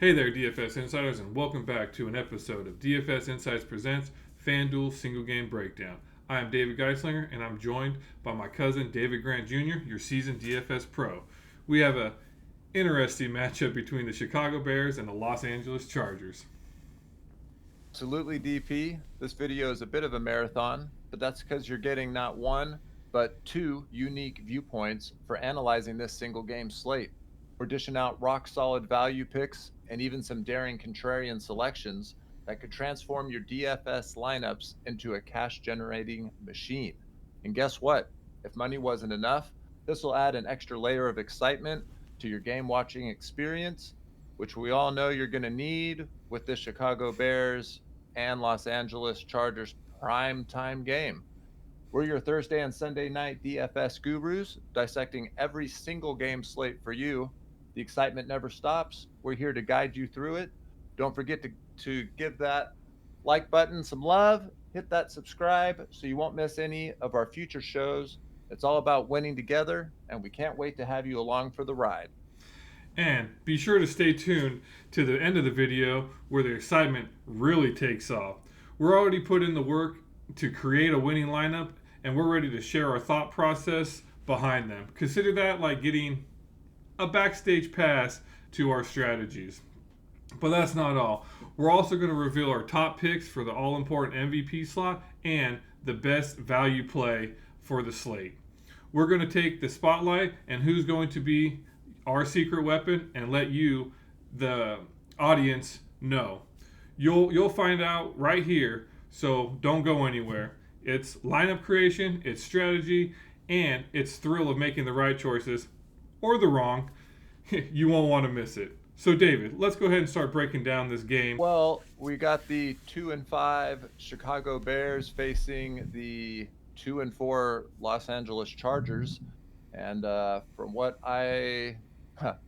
Hey there, DFS Insiders, and welcome back to an episode of DFS Insights Presents FanDuel Single Game Breakdown. I am David Geislinger, and I'm joined by my cousin David Grant Jr., your seasoned DFS pro. We have a interesting matchup between the Chicago Bears and the Los Angeles Chargers. Absolutely, DP. This video is a bit of a marathon, but that's because you're getting not one, but two unique viewpoints for analyzing this single game slate. We're dishing out rock solid value picks and even some daring contrarian selections that could transform your DFS lineups into a cash generating machine. And guess what? If money wasn't enough, this will add an extra layer of excitement to your game watching experience, which we all know you're going to need with the Chicago Bears and Los Angeles Chargers prime time game. We're your Thursday and Sunday night DFS gurus, dissecting every single game slate for you. The excitement never stops. We're here to guide you through it. Don't forget to give that like button some love, hit that subscribe so you won't miss any of our future shows. It's all about winning together, and we can't wait to have you along for the ride. And be sure to stay tuned to the end of the video where the excitement really takes off. We're already put in the work to create a winning lineup, and we're ready to share our thought process behind them. Consider that like getting a backstage pass to our strategies. But that's not all. We're also going to reveal our top picks for the all important MVP slot and the best value play for the slate. We're going to take the spotlight and who's going to be our secret weapon and let you, the audience, know. You'll find out right here, so don't go anywhere. It's lineup creation, it's strategy, and it's thrill of making the right choices or the wrong. You won't want to miss it. So, David, let's go ahead and start breaking down this game. Well, we got the 2-5 Chicago Bears facing the 2-4 Los Angeles Chargers, and from what I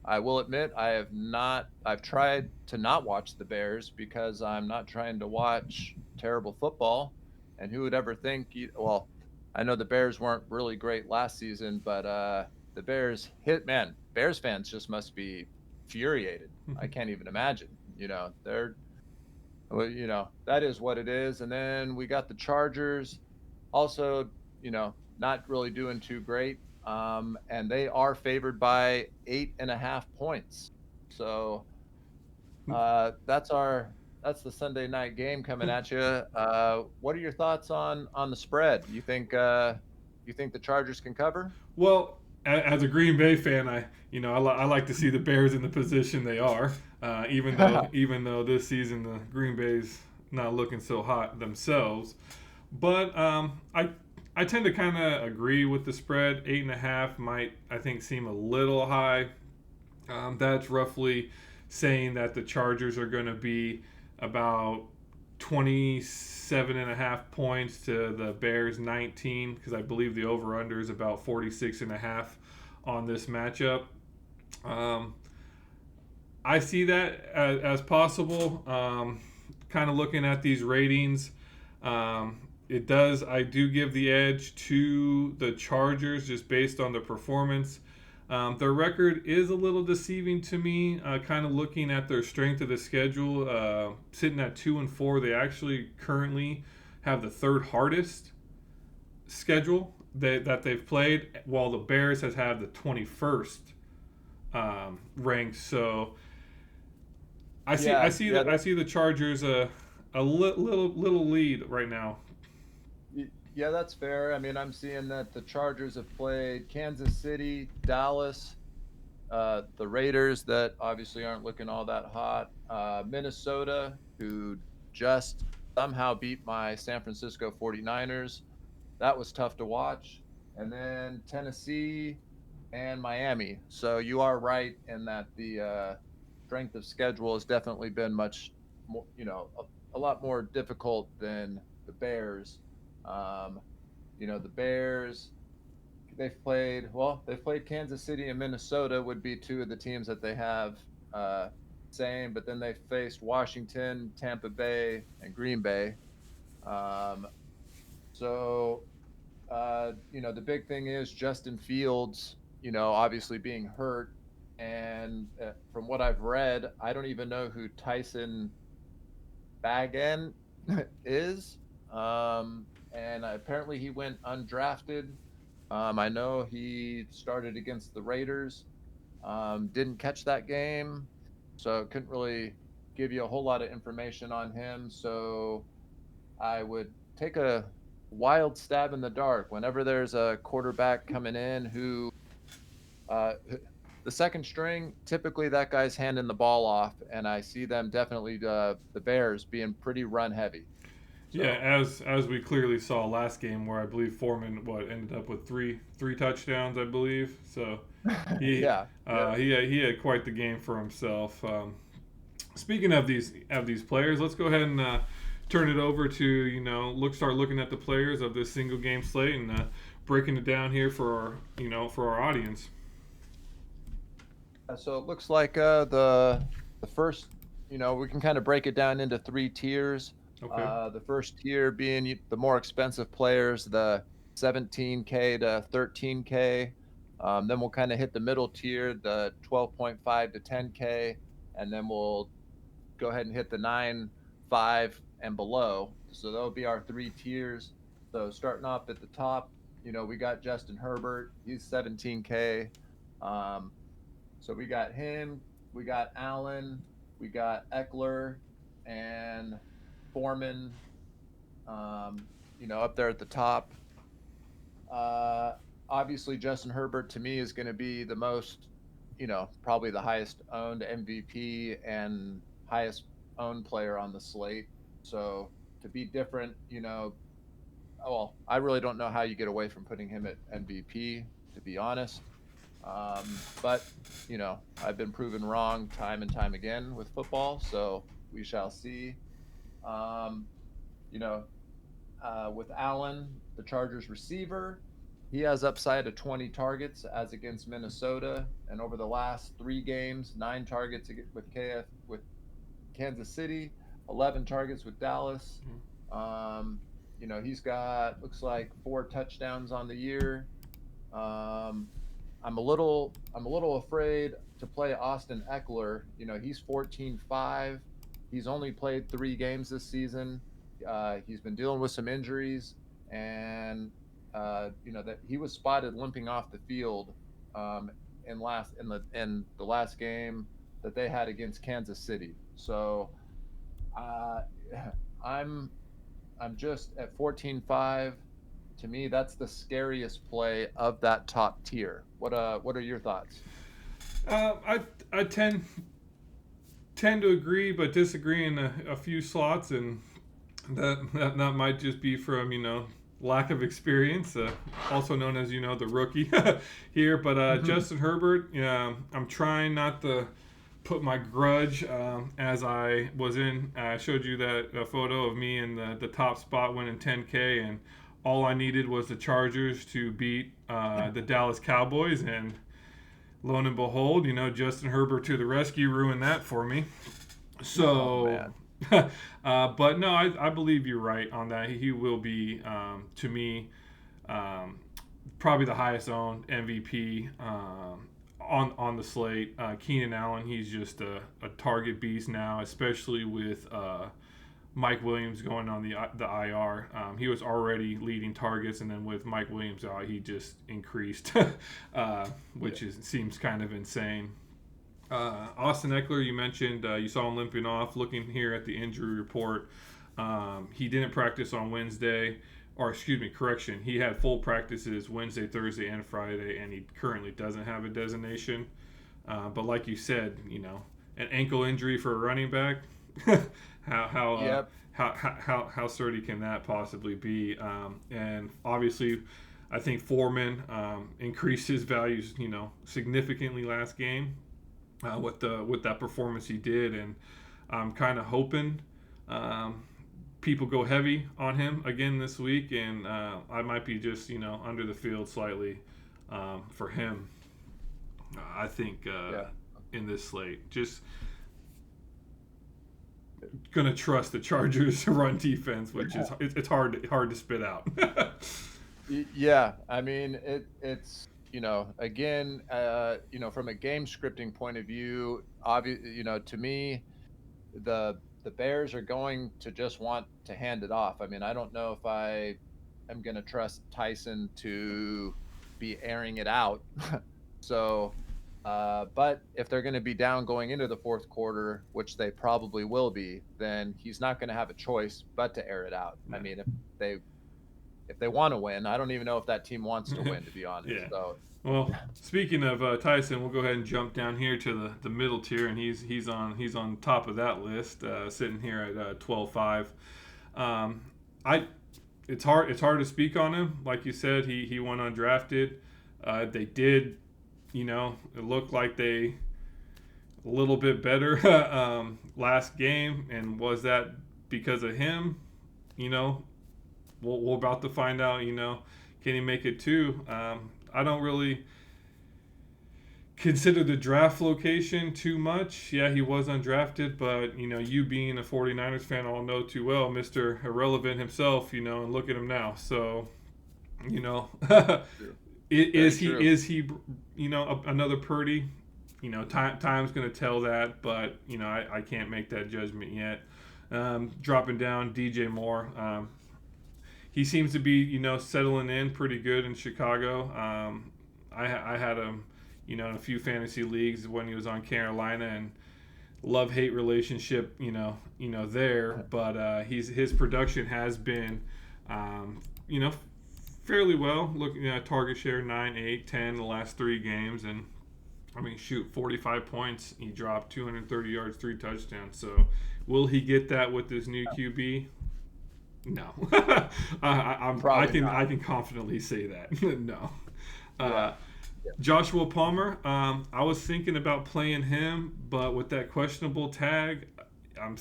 will admit, I have not. I've tried to not watch the Bears because I'm not trying to watch terrible football. And who would ever think? Well, I know the Bears weren't really great last season, but the Bears hit man. Bears fans just must be infuriated. I can't even imagine. They're well, that is what it is. And then we got the Chargers, also, not really doing too great. And they are favored by 8.5 points. So that's the Sunday night game coming at you. What are your thoughts on the spread? You think the Chargers can cover? Well, as a Green Bay fan, I like to see the Bears in the position they are. Even though this season the Green Bay's not looking so hot themselves, but I tend to kind of agree with the spread. 8.5 might I think seem a little high. That's roughly saying that the Chargers are going to be about 27 and a half points to the Bears 19, because I believe the over under is about 46 and a half on this matchup. Um, I see that as possible. Kind of looking at these ratings, I do give the edge to the Chargers just based on the performance. Their record is a little deceiving to me. Kind of looking at their strength of the schedule, sitting at 2-4, they actually currently have the third hardest schedule that they've played, while the Bears has had the 21st ranked. So Yeah, yeah, I see the Chargers little lead right now. yeah, that's fair. I mean, I'm seeing that the Chargers have played Kansas City, Dallas, the Raiders that obviously aren't looking all that hot, Minnesota, who just somehow beat my San Francisco 49ers. That was tough to watch. And then Tennessee and Miami. So you are right in that the strength of schedule has definitely been much more, a lot more difficult than the Bears. Um, the Bears, they've played Kansas City and Minnesota would be two of the teams that they have same, but then they faced Washington, Tampa Bay, and Green Bay. Um, so the big thing is Justin Fields, obviously being hurt. And from what I've read, I don't even know who Tyson Bagan is. And apparently he went undrafted. I know he started against the Raiders, didn't catch that game, so couldn't really give you a whole lot of information on him. So I would take a wild stab in the dark whenever there's a quarterback coming in who uh, the second string, typically that guy's handing the ball off, and I see them definitely the Bears being pretty run heavy. Yeah, So as we clearly saw last game, where I believe Foreman ended up with three touchdowns, I believe. So he yeah, yeah. he had quite the game for himself. Speaking of these players, let's go ahead and turn it over to start looking at the players of this single game slate and breaking it down here for our audience. So it looks like the first, we can kind of break it down into three tiers. Okay. The first tier being the more expensive players, the 17K to 13K. Then we'll kind of hit the middle tier, the 12.5 to 10K, and then we'll go ahead and hit the 9, 5, and below. So that'll be our three tiers. So starting off at the top, we got Justin Herbert. He's 17K. Um, so we got him, we got Allen, we got Eckler, and Foreman, up there at the top. Uh, Obviously, Justin Herbert to me is going to be the most, probably the highest owned MVP and highest owned player on the slate. So to be different, well, I really don't know how you get away from putting him at MVP, to be honest. But I've been proven wrong time and time again with football, so we shall see. Um, you know, with Allen, the Chargers receiver, he has upside of 20 targets as against Minnesota, and over the last 3 games, 9 targets with Kansas City, 11 targets with Dallas. He's got looks like 4 touchdowns on the year. Um, I'm a little afraid to play Austin Eckler. He's 14-5. He's only played 3 games this season. He's been dealing with some injuries, and that he was spotted limping off the field um, in the last game that they had against Kansas City. So uh, I'm I'm just at 14-5. To me, that's the scariest play of that top tier. What are your thoughts? I tend to agree, but disagree in a few slots, and that might just be from lack of experience, also known as the rookie here. But Mm-hmm. Justin Herbert, I'm trying not to put my grudge as I was in. I showed you that photo of me in the top spot winning 10K, and all I needed was the Chargers to beat the Dallas Cowboys, and lo and behold, Justin Herbert to the rescue ruined that for me. Oh So, man. but no, I believe you're right on that. He will be, to me, um, probably the highest owned MVP on the slate. Keenan Allen, he's just a target beast now, especially with Mike Williams going on the IR. He was already leading targets, and then with Mike Williams out, he just increased, Yeah. seems kind of insane. Austin Eckler, you mentioned you saw him limping off. Looking here at the injury report, he didn't practice on Wednesday, or excuse me, correction. He had full practices Wednesday, Thursday, and Friday, and he currently doesn't have a designation. But like you said, an ankle injury for a running back, how how uh, Yep. how sturdy can that possibly be? And obviously, I think Foreman increased his values, significantly last game with that performance he did, and I'm kind of hoping um, people go heavy on him again this week, and I might be just under the field slightly for him. I think Yeah. in this slate, just gonna trust the Chargers run defense, which it's hard to spit out. Yeah. I mean, it's again, from a game scripting point of view, to me, the Bears are going to just want to hand it off. I mean, I don't know if I am going to trust Tyson to be airing it out. So, but if they're going to be down going into the fourth quarter, which they probably will be, then he's not going to have a choice but to air it out. I mean, they if they want to win, I don't even know if that team wants to win, to be honest. Yeah. So, Well, speaking of Tyson, we'll go ahead and jump down here to the middle tier, and he's on top of that list, sitting here at 12.5. I it's hard to speak on him. Like you said, he went undrafted. They did, it looked like they a little bit better last game, and was that because of him? You know, we're about to find out. Can he make it too? I don't really consider the draft location too much. Yeah, he was undrafted, but you being a 49ers fan all know too well, Mr. Irrelevant himself, and look at him now. So, you know, true. is Very he true. is he another Purdy? Time's going to tell that, but I can't make that judgment yet. Dropping down DJ Moore. He seems to be settling in pretty good in Chicago. I had him in a few fantasy leagues when he was on Carolina, and love hate relationship there. But his production has been you know fairly well. Looking at target share 9, 8, 10 the last 3 games, and I mean, shoot, 45 points. He dropped 230 yards, 3 touchdowns. So, will he get that with this new QB? No. I Probably can not. I can confidently say that. No. Uh, Yeah. Yeah. Joshua Palmer. I was thinking about playing him, but with that questionable tag, I'm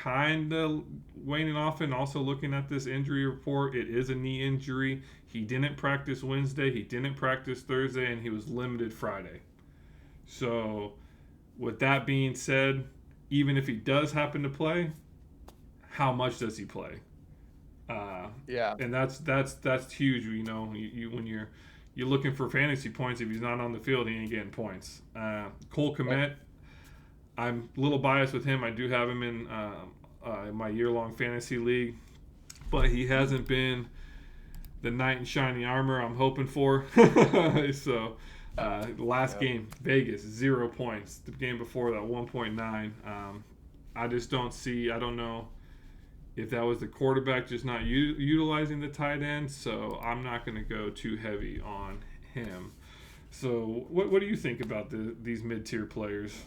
kind of waning off, and also looking at this injury report. It is a knee injury. He didn't practice Wednesday. He didn't practice Thursday, and he was limited Friday. So, with that being said, even if he does happen to play, how much does he play? Uh, Yeah. and that's huge. When you're looking for fantasy points, if he's not on the field, he ain't getting points. Cole And, Kmet, I'm a little biased with him. I do have him in my year-long fantasy league, but he hasn't been the knight in shining armor I'm hoping for. So, last yeah. game, Vegas, 0 points. The game before that, 1.9. I just don't see. I don't know if that was the quarterback just not utilizing the tight end. So I'm not going to go too heavy on him. So what do you think about these mid tier players?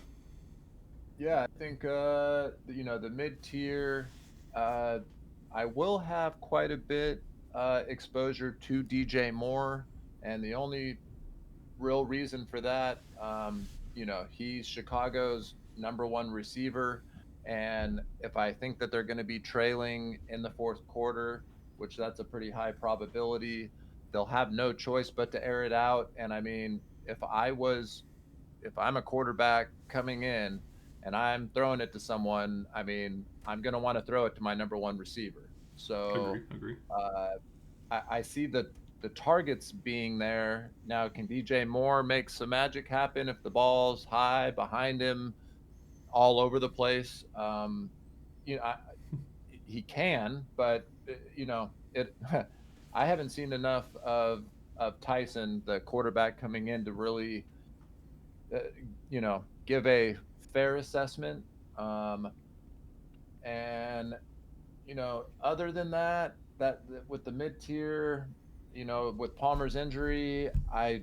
Yeah, I think the mid tier, uh, I will have quite a bit exposure to DJ Moore, and the only real reason for that, he's Chicago's number one receiver, and if I think that they're going to be trailing in the fourth quarter, which that's a pretty high probability, they'll have no choice but to air it out. And I mean, if I'm a quarterback coming in and I'm throwing it to someone, I mean, I'm going to want to throw it to my number one receiver. Agree, So agree. uh, I see the targets being there. Now, can DJ Moore make some magic happen if the ball's high behind him, all over the place? You know, I, he can, but it. I haven't seen enough of Tyson, the quarterback coming in, to really uh, give a fair assessment. Um, and other than that, with the mid tier, with Palmer's injury, I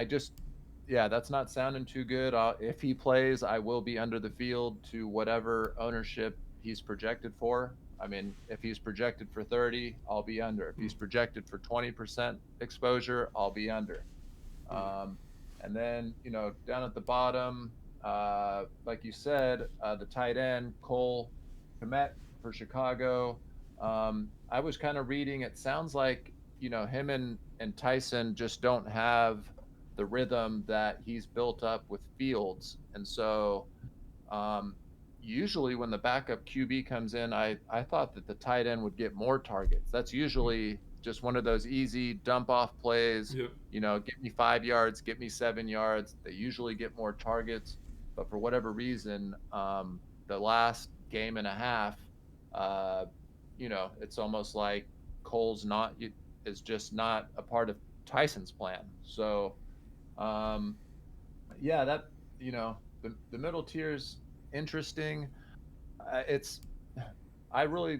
just, yeah, that's not sounding too good. If he plays, I will be under the field to whatever ownership he's projected for. I mean, if he's projected for 30, I'll be under. If he's projected for 20% exposure, I'll be under. Um, and then, down at the bottom, like you said, the tight end, Cole Komet for Chicago. I was kind of reading, it sounds like, him and Tyson just don't have the rhythm that he's built up with Fields. And so, um, usually when the backup QB comes in, I thought that the tight end would get more targets. That's usually just one of those easy dump off plays. Yep. Get me 5 yards, get me 7 yards. They usually get more targets, but for whatever reason, the last game and a half, uh, it's almost like Cole's is just not a part of Tyson's plan. So, um, yeah, that the middle tier's interesting. It's I really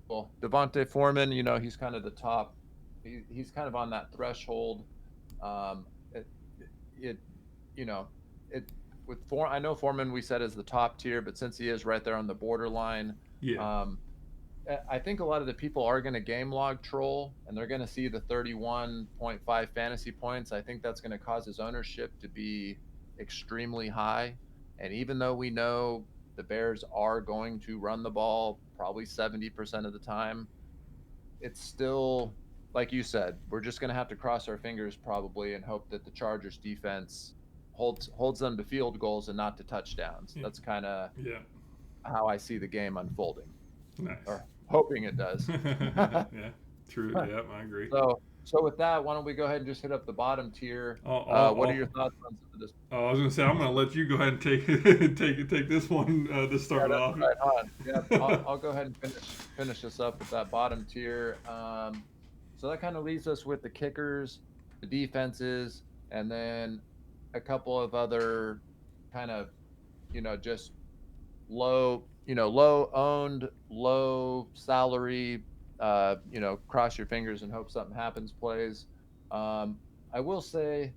well, Devontae Foreman, he's kind of the top. He's kind of on that threshold. Um, it, it, you know, it I know Foreman we said is the top tier, but since he is right there on the borderline, Yeah. um, I think a lot of the people are going to game log troll, and they're going to see the 31.5 fantasy points. I think that's going to cause his ownership to be extremely high. And even though we know the Bears are going to run the ball probably 70% of the time, it's still, like you said, we're just going to have to cross our fingers probably and hope that the Chargers defense holds them to field goals and not to touchdowns. Yeah. That's kind of Yeah. how I see the game unfolding. Nice. Or hoping it does. Yeah. True. Yeah, I agree. So with that, why don't we go ahead and just hit up the bottom tier? What are your thoughts on some of this? I was gonna say I'm gonna let you go ahead and take take this one to start Yeah, off. that's right on. Yeah, I'll go ahead and finish this up with that bottom tier. So that kind of leaves us with the kickers, the defenses, and then a couple of other kind of just low owned, low salary, cross your fingers and hope something happens plays. I will say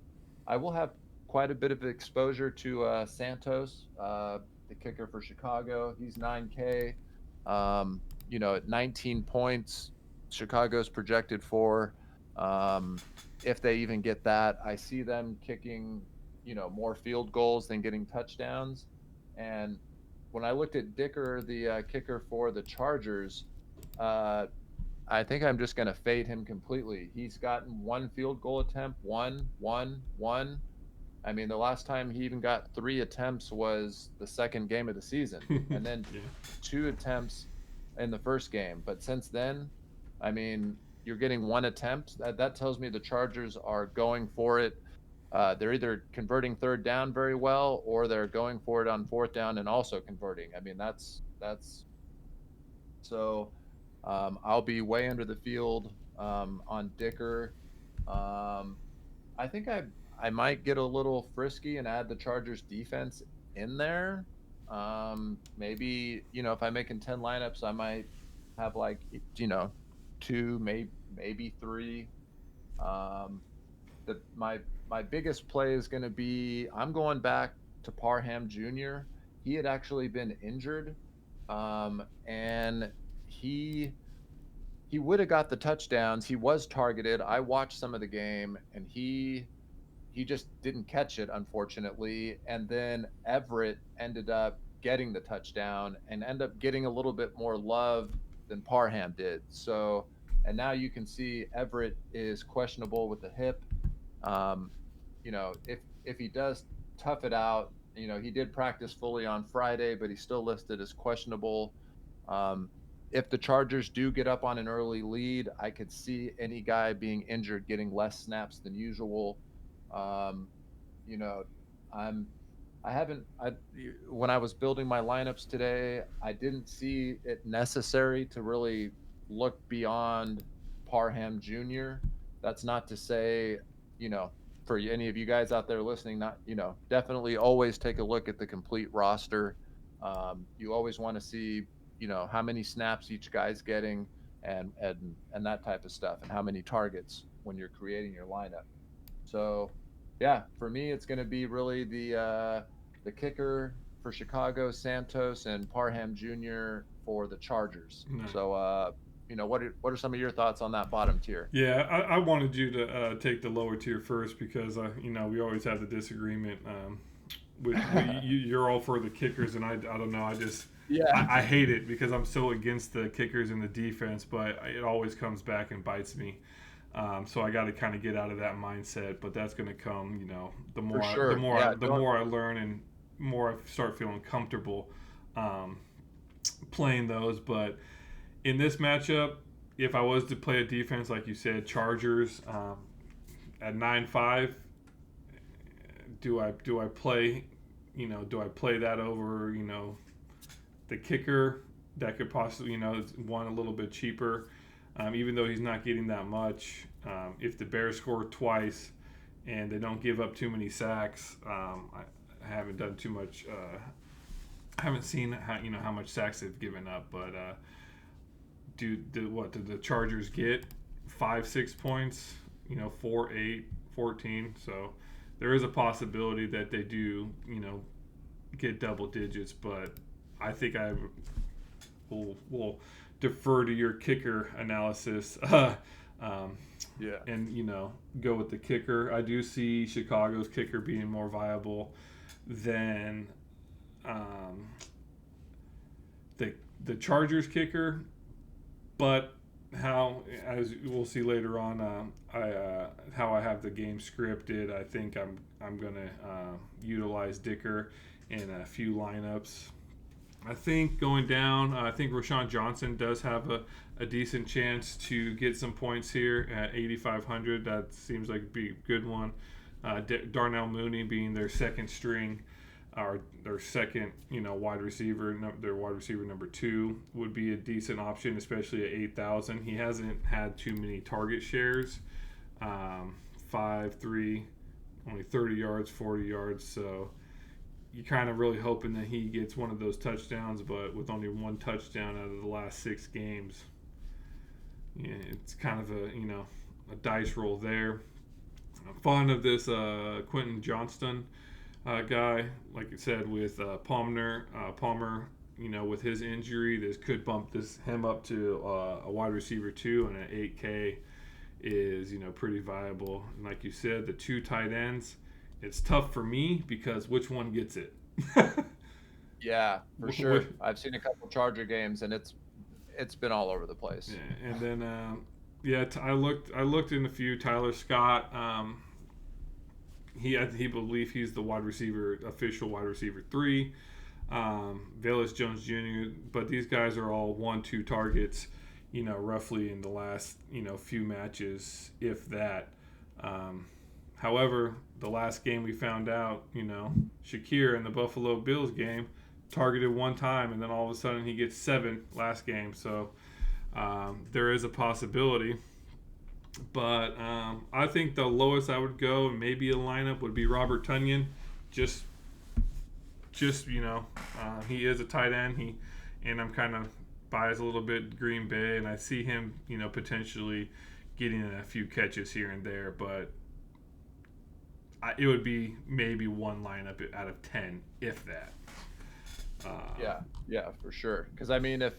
I will have quite a bit of exposure to Santos, the kicker for Chicago. He's 9K, at 19 points. Chicago's projected for. If they even get that, I see them kicking, more field goals than getting touchdowns. And when I looked at Dicker, the kicker for the Chargers, I think I'm just going to fade him completely. He's gotten one field goal attempt, one. I mean, the last time he even got 3 attempts was the second game of the season, and then Yeah. 2 attempts in the first game. But since then, I mean, you're getting 1 attempt. That tells me the Chargers are going for it. They're either converting third down very well, or they're going for it on fourth down and also converting. I mean, that's so. I'll be way under the field on Dicker. I think I might get a little frisky and add the Chargers defense in there. Maybe if I'm making 10 lineups, I might have like 2, maybe 3. My biggest play is going to be I'm going back to Parham Jr. He had actually been injured, and he would have got the touchdowns. He was targeted. I watched some of the game, and he just didn't catch it, unfortunately. And then Everett ended up getting the touchdown and end up getting a little bit more love than Parham did. So, and now you can see Everett is questionable with the hip. If he does tough it out, he did practice fully on Friday, but he's still listed as questionable. If the Chargers do get up on an early lead, I could see any guy being injured getting less snaps than usual. You know, I'm I haven't I when I was building my lineups today, I didn't see it necessary to really look beyond Parham Jr. That's not to say, for any of you guys out there listening, not, definitely always take a look at the complete roster. You always want to see, how many snaps each guy's getting and that type of stuff, and how many targets when you're creating your lineup. So, yeah, for me, it's going to be really the kicker for Chicago, Santos, and Parham Jr. for the Chargers. Nice. So, what are some of your thoughts on that bottom tier? Yeah, I wanted you to take the lower tier first because we always have the disagreement. You're all for the kickers, and I don't know. I hate it because I'm so against the kickers and the defense, but it always comes back and bites me. So I got to kind of get out of that mindset, but that's going to come, the more I learn and more I start feeling comfortable playing those. But in this matchup, if I was to play a defense like you said, Chargers at 9-5, do I play, do I play that over, the kicker that could possibly, one a little bit cheaper, even though he's not getting that much. If the Bears score twice and they don't give up too many sacks, I haven't done too much. I haven't seen how much sacks they've given up, but did the Chargers get 5-6 points? 4, 8, 14. So there is a possibility that they do get double digits, but I think I will defer to your kicker analysis. Yeah. And go with the kicker. I do see Chicago's kicker being more viable than the Chargers kicker, but how, as we'll see later on, how I have the game scripted, I think I'm gonna utilize Dicker in a few lineups. I think going down, I think Rashawn Johnson does have a decent chance to get some points here at 8,500. That seems like be a good one. Darnell Mooney being their second string, or their second, wide receiver, their wide receiver number 2 would be a decent option, especially at 8,000. He hasn't had too many target shares, 5, 3, only 30 yards, 40 yards. So you're kind of really hoping that he gets one of those touchdowns, but with only one touchdown out of the last 6 games, it's kind of a dice roll there. I'm fond of this Quentin Johnston guy, like you said, with Palmer, with his injury, this could bump him up to a wide receiver 2, and at 8K is pretty viable. And like you said, the 2 tight ends, it's tough for me because which one gets it? Yeah, for sure. I've seen a couple Charger games, and it's been all over the place. Yeah, and then I looked in a few. Tyler Scott, he believe he's the official wide receiver 3. Velus Jones Jr. But these guys are all 1-2 targets, roughly in the last few matches, if that. However, the last game we found out, Shakir in the Buffalo Bills game targeted 1 time, and then all of a sudden he gets 7 last game. So there is a possibility. But I think the lowest I would go, maybe a lineup, would be Robert Tonyan. Just he is a tight end. And I'm kind of biased a little bit Green Bay, and I see him, potentially getting a few catches here and there. But it would be maybe one lineup out of 10, if that. Yeah, for sure. Because if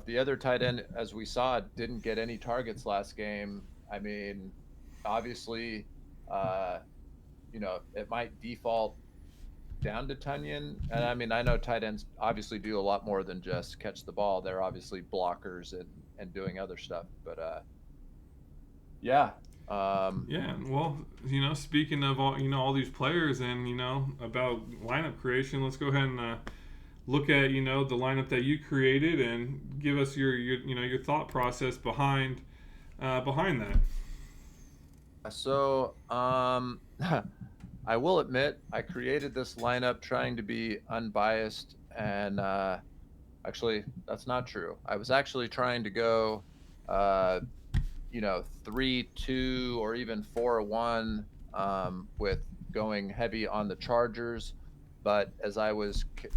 the other tight end, as we saw, didn't get any targets last game, obviously, it might default down to Tunyon. And I know tight ends obviously do a lot more than just catch the ball. They're obviously blockers and doing other stuff. But yeah. Well, speaking of all these players and about lineup creation, let's go ahead and look at the lineup that you created and give us your thought process behind that. So I will admit I created this lineup trying to be unbiased, and actually that's not true. I was actually trying to go 3-2 or even 4-1 with going heavy on the Chargers. But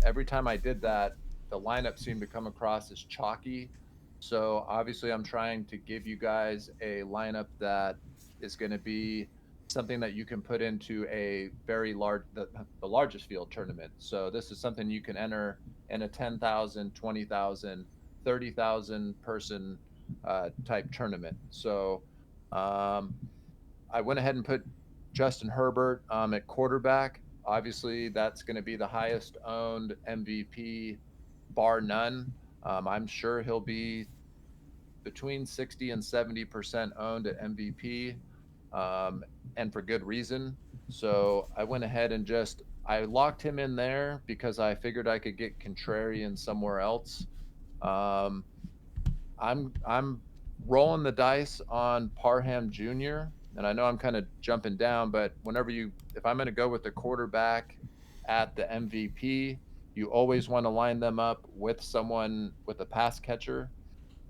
every time I did that, the lineup seemed to come across as chalky. So obviously I'm trying to give you guys a lineup that is going to be something that you can put into a very large, the largest field tournament. So this is something you can enter in a 10,000, 20,000, 30,000 person type tournament. So I went ahead and put Justin Herbert at quarterback. Obviously, that's going to be the highest owned MVP, bar none. I'm sure he'll be between 60 and 70% owned at MVP, and for good reason. So I went ahead and I locked him in there because I figured I could get contrarian somewhere else. I'm rolling the dice on Parham Jr., and I know I'm kind of jumping down, but if I'm going to go with the quarterback at the MVP, you always want to line them up with someone with a pass catcher.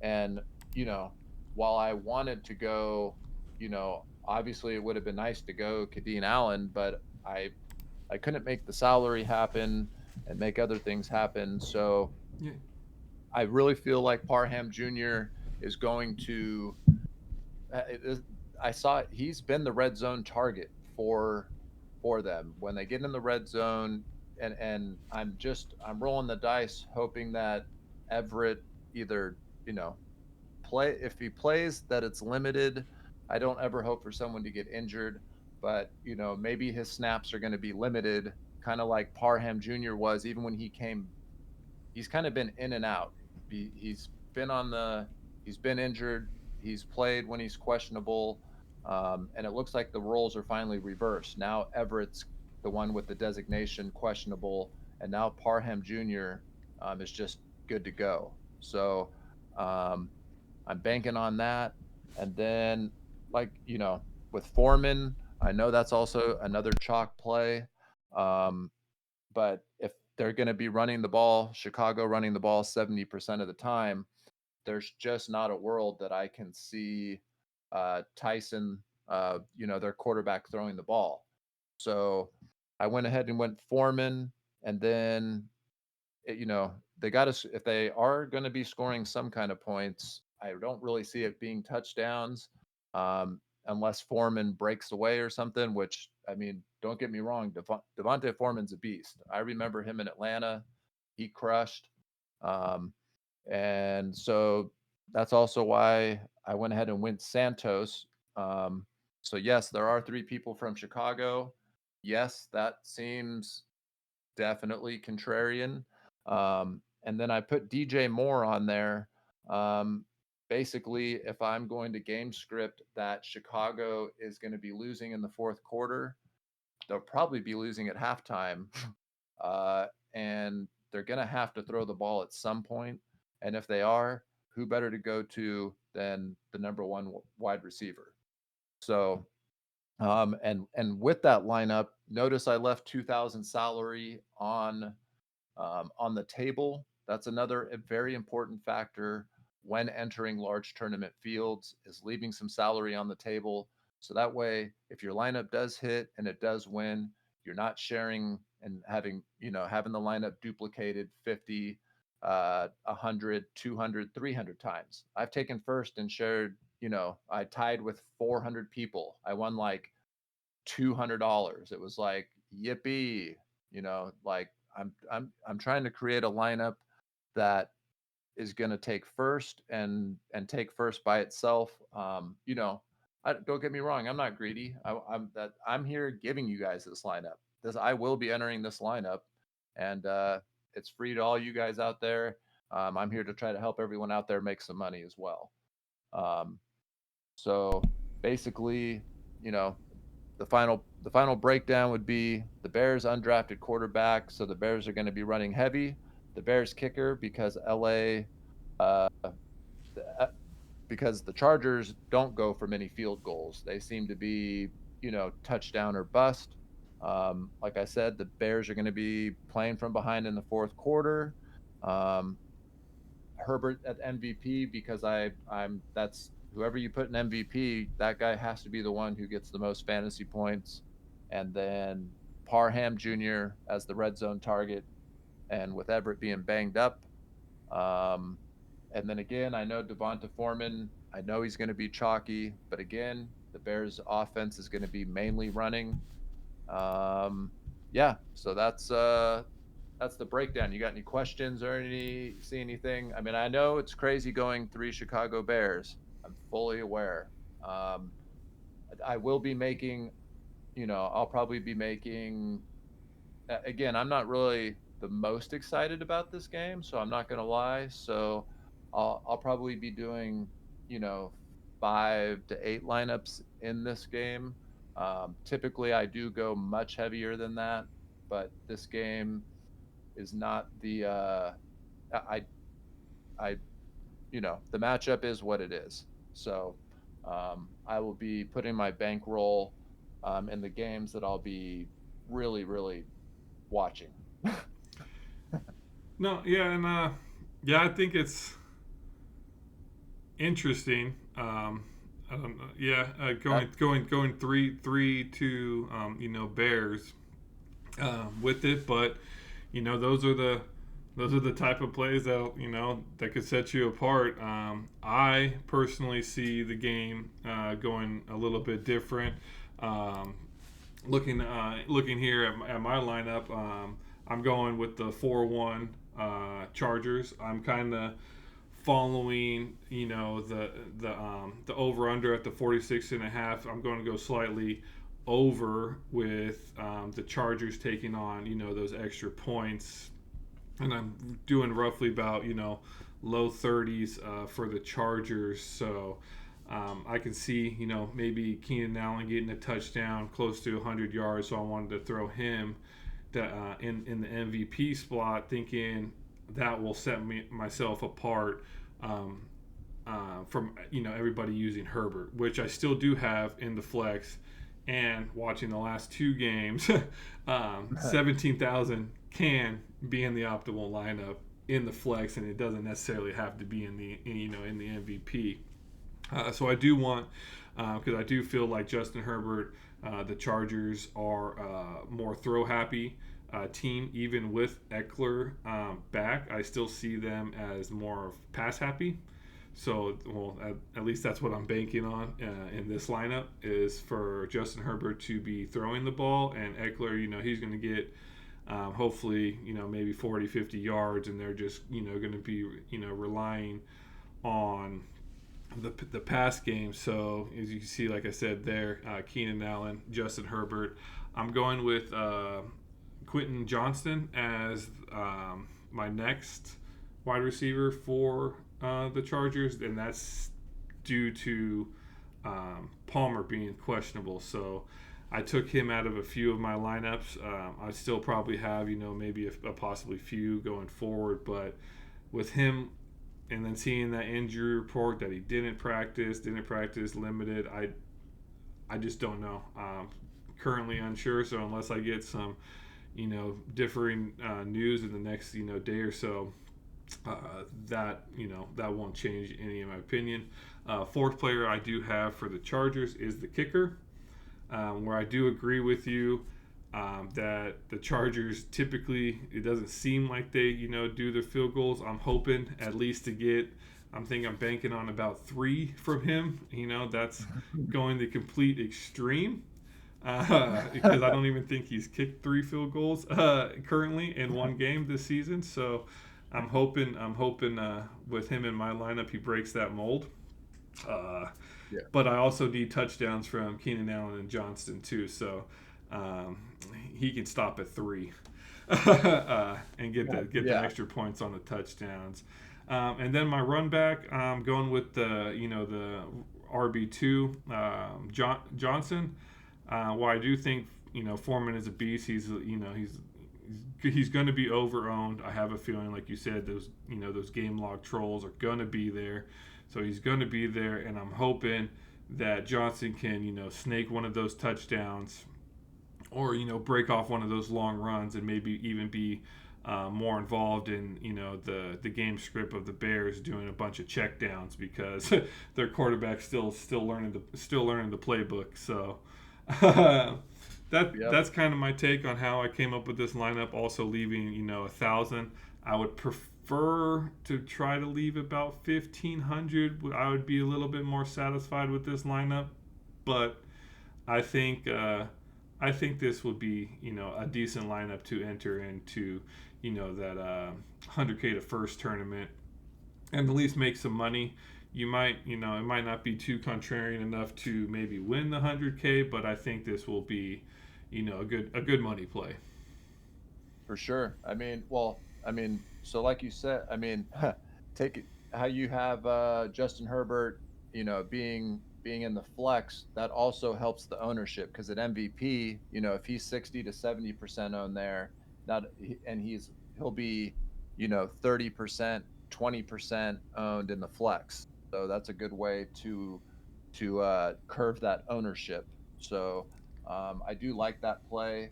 And, you know, while I wanted to go, obviously it would have been nice to go Kadeen Allen, but I couldn't make the salary happen and make other things happen. So Yeah. I really feel like Parham Jr. is going to. It is, I saw he's been the red zone target for them when they get in the red zone, and I'm rolling the dice hoping that Everett either play if he plays that it's limited. I don't ever hope for someone to get injured, but maybe his snaps are going to be limited, kind of like Parham Jr. was even when he came. He's kind of been in and out. He's been on the he's been injured. He's played when he's questionable, and it looks like the roles are finally reversed. Now Everett's the one with the designation questionable, and now Parham Jr. Is just good to go. So um, I'm banking on that. And then, like, with Foreman, I know that's also another chalk play. Um, but if they're going to be running the ball, Chicago running the ball 70% of the time, there's just not a world that I can see Tyson, their quarterback throwing the ball. So I went ahead and went Foreman, and then they got to if they are going to be scoring some kind of points, I don't really see it being touchdowns, unless Foreman breaks away or something. Which I mean, don't get me wrong, Devontae Foreman's a beast. I remember him in Atlanta; he crushed, um, and so that's also why I went ahead and went Santos. Um, so yes, there are three people from Chicago. Yes, that seems definitely contrarian. And then I put DJ Moore on there. Um, Basically, if I'm going to game script that Chicago is going to be losing in the fourth quarter, they'll probably be losing at halftime. And they're going to have to throw the ball at some point. And if they are, who better to go to than the number one wide receiver? So and with that lineup, notice I left 2,000 salary on the table. That's another very important factor when entering large tournament fields is leaving some salary on the table. So that way, if your lineup does hit and it does win, you're not sharing and having the lineup duplicated 50, 100, 200, 300 times. I've taken first and shared, I tied with 400 people. I won like $200. It was like yippee, like I'm trying to create a lineup that is going to take first and take first by itself. Don't get me wrong, I'm not greedy. I'm here giving you guys this lineup. I will be entering this lineup, and it's free to all you guys out there. I'm here to try to help everyone out there make some money as well. Um, so basically, you know, the final breakdown would be the Bears undrafted quarterback. So the Bears are going to be running heavy. The Bears kicker because LA, uh, because the Chargers don't go for many field goals. They seem to be touchdown or bust. Like I said, the Bears are going to be playing from behind in the fourth quarter. Um, Herbert at MVP because I'm that's whoever you put in MVP, that guy has to be the one who gets the most fantasy points. And then Parham Jr. as the red zone target, and with Everett being banged up. Um, and then again, I know Devonta Foreman. I know he's going to be chalky, but again, the Bears' offense is going to be mainly running. Um, yeah, so that's the breakdown. You got any questions or see anything? I mean, I know it's crazy going three Chicago Bears. I'm fully aware. Um, I will be making, I'll probably be making. Again, I'm not really the most excited about this game, so I'm not going to lie. So I'll probably be doing, 5 to 8 lineups in this game. Typically, I do go much heavier than that, but this game is not I I the matchup is what it is. So I will be putting my bankroll in the games that I'll be really, really watching. No, yeah, and yeah, I think it's interesting. I don't know. Yeah, That, going three to Bears with it, but those are the type of plays that that could set you apart. I personally see the game going a little bit different. Um, looking here at my lineup, I'm going with the 4-1 Chargers. I'm kind of following the over under at the 46 and a half. I'm going to go slightly over with the Chargers taking on those extra points, and I'm doing roughly about low 30s for the Chargers. So I can see maybe Keenan Allen getting a touchdown close to 100 yards. So I wanted to throw him in the MVP spot, thinking that will set myself apart from everybody using Herbert, which I still do have in the flex. And watching the last two games, 17,000 can be in the optimal lineup in the flex, and it doesn't necessarily have to be in the in the MVP. So I do want, because I do feel like Justin Herbert, the Chargers are more throw happy team. Even with Eckler back, I still see them as more pass happy. So, well, at least that's what I'm banking on in this lineup, is for Justin Herbert to be throwing the ball, and Eckler, he's going to get hopefully, maybe 40, 50 yards, and they're just, going to be, relying on the pass game. So, as you can see, like I said there, Keenan Allen, Justin Herbert. I'm going with Quentin Johnston as my next wide receiver for the Chargers, and that's due to Palmer being questionable. So I took him out of a few of my lineups. I still probably have, maybe a possibly few going forward, but with him and then seeing that injury report that he didn't practice, limited, I just don't know. Currently unsure, so unless I get some, differing news in the next, day or so, that won't change any of my opinion. Fourth player I do have for the Chargers is the kicker, where I do agree with you that the Chargers typically, it doesn't seem like they do their field goals. I'm hoping at least to get. I'm thinking I'm banking on about 3 from him. That's going the complete extreme. Because I don't even think he's kicked 3 field goals currently in one game this season. So I'm hoping with him in my lineup he breaks that mold. Uh, yeah, but I also need touchdowns from Keenan Allen and Johnston too. So um, he can stop at 3 and get the yeah, extra points on the touchdowns. And then my run back, I'm going with the RB2 Johnson. Well, I do think Foreman is a beast. He's going to be over owned. I have a feeling, like you said, those game log trolls are going to be there, so he's going to be there, and I'm hoping that Johnson can snake one of those touchdowns, or break off one of those long runs, and maybe even be more involved in the game script of the Bears doing a bunch of check downs, because their quarterback's still learning the playbook. So yep. that's kind of my take on how I came up with this lineup. Also leaving 1,000. I would prefer to try to leave about 1,500. I would be a little bit more satisfied with this lineup, but I think this would be a decent lineup to enter into that 100K to first tournament, and at least make some money. You might, it might not be too contrarian enough to maybe win the 100K, but I think this will be, a good money play. For sure. So like you said, take it how you have Justin Herbert, being in the flex, that also helps the ownership, because at MVP, if he's 60 to 70% owned there, not and he'll be, 30%, 20% owned in the flex. So that's a good way to curve that ownership. So I do like that play.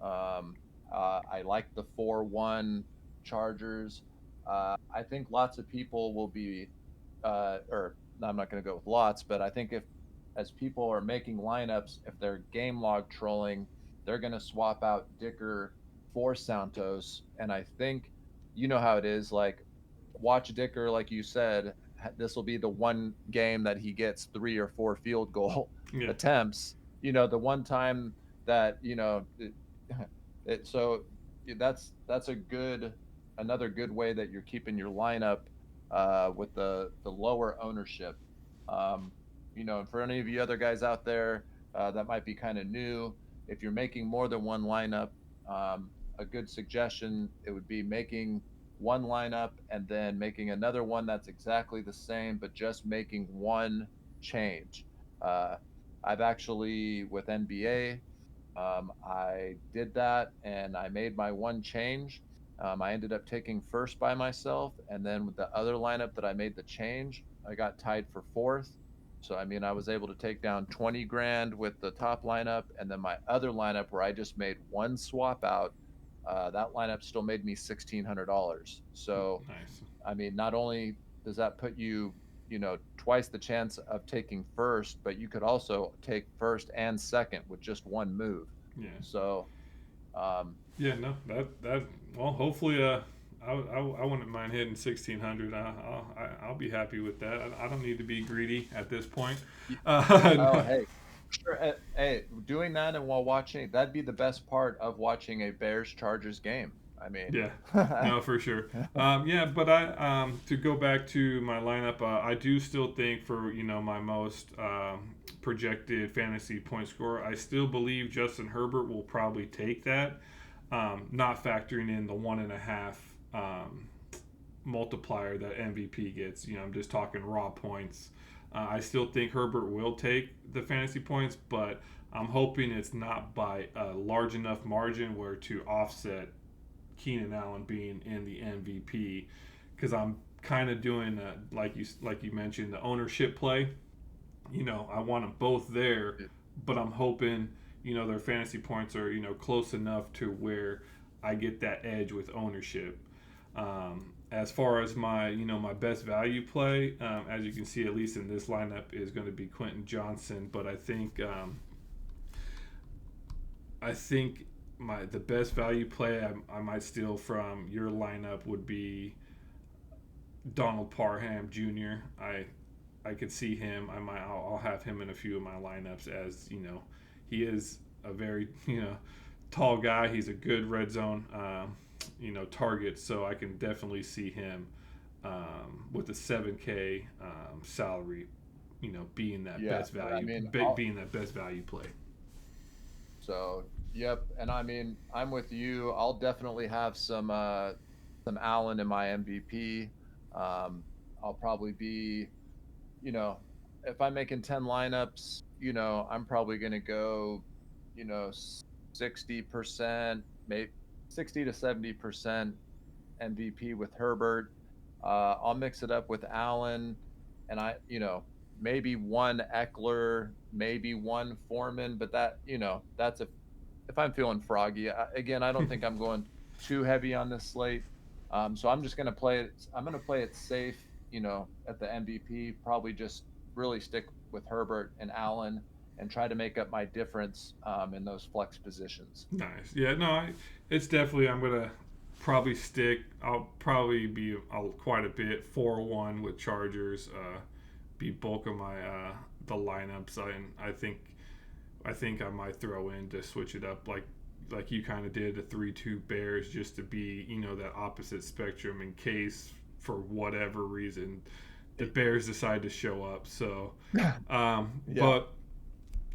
Um, I like the 4-1 Chargers. I think lots of people will be, or I'm not going to go with lots, but I think if as people are making lineups, if they're game log trolling, they're going to swap out Dicker for Santos. And I think you know how it is. Like, watch Dicker, like you said, this will be the one game that he gets 3 or 4 field goal Yeah. attempts. The one time that so that's another good way that you're keeping your lineup with the lower ownership. Um, and for any of you other guys out there that might be kind of new, if you're making more than one lineup, a good suggestion it would be making one lineup and then making another one that's exactly the same, but just making one change. Uh, I've actually with NBA, I did that and I made my one change. I ended up taking first by myself, and then with the other lineup that I made the change, I got tied for fourth. So I mean, I was able to take down 20 grand with the top lineup, and then my other lineup where I just made one swap out. That lineup still made me $1,600. So Nice. I mean, not only does that put you, twice the chance of taking first, but you could also take first and second with just one move. Yeah. So, um, Yeah. No. That. Well, hopefully, I wouldn't mind hitting 1,600. I'll be happy with that. I don't need to be greedy at this point. oh, hey, sure. Hey, doing that and while watching, that'd be the best part of watching a Bears Chargers game. I mean, Yeah, no, for sure. Yeah, but to go back to my lineup, I do still think for my most projected fantasy point score, I still believe Justin Herbert will probably take that. Not factoring in the 1.5 multiplier that MVP gets. I'm just talking raw points. I still think Herbert will take the fantasy points, but I'm hoping it's not by a large enough margin where to offset Keenan Allen being in the MVP, because I'm kind of doing like you mentioned, the ownership play. I want them both there, but I'm hoping their fantasy points are close enough to where I get that edge with ownership. As far as my best value play, as you can see, at least in this lineup, is going to be Quentin Johnson. But I think the best value play I might steal from your lineup would be Donald Parham Jr. I could see him. I'll have him in a few of my lineups, as he is a very tall guy. He's a good red zone target, so I can definitely see him with a 7K salary, being that yeah, best value, I mean, being that best value play. so yep, and I mean, I'm with you. I'll definitely have some Allen in my MVP. I'll probably be, you know, if I'm making 10 lineups, I'm probably going to go, 60%, maybe 60 to 70% MVP with Herbert. I'll mix it up with Allen, and maybe one Eckler, maybe one Foreman, but that's if I'm feeling froggy. Again, I don't think I'm going too heavy on this slate. So I'm just going to play it. I'm going to play it safe, at the MVP. Probably just really stick with Herbert and Allen and try to make up my difference in those flex positions. Nice. Yeah, no, it's definitely, I'm going to probably stick. I'll probably be quite a bit 4-1 with Chargers. Be bulk of my the lineups. I think I might throw in to switch it up like you kind of did, the 3-2 Bears, just to be that opposite spectrum in case for whatever reason the Bears decide to show up. So, Yeah. but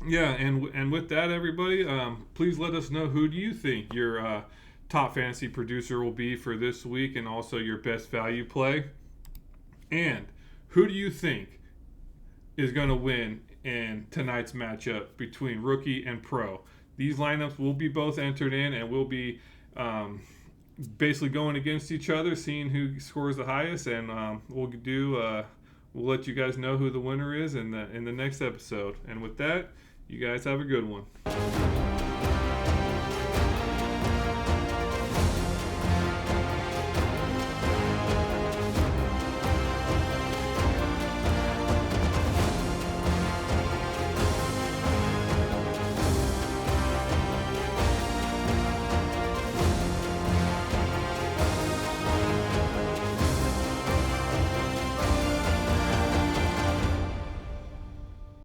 yeah, and with that, everybody, please let us know who do you think your top fantasy producer will be for this week, and also your best value play, and who do you think is going to win in tonight's matchup between rookie and pro. These lineups will be both entered in, and we'll be basically going against each other, seeing who scores the highest, and we'll do We'll let you guys know who the winner is in the next episode. And with that, you guys have a good one.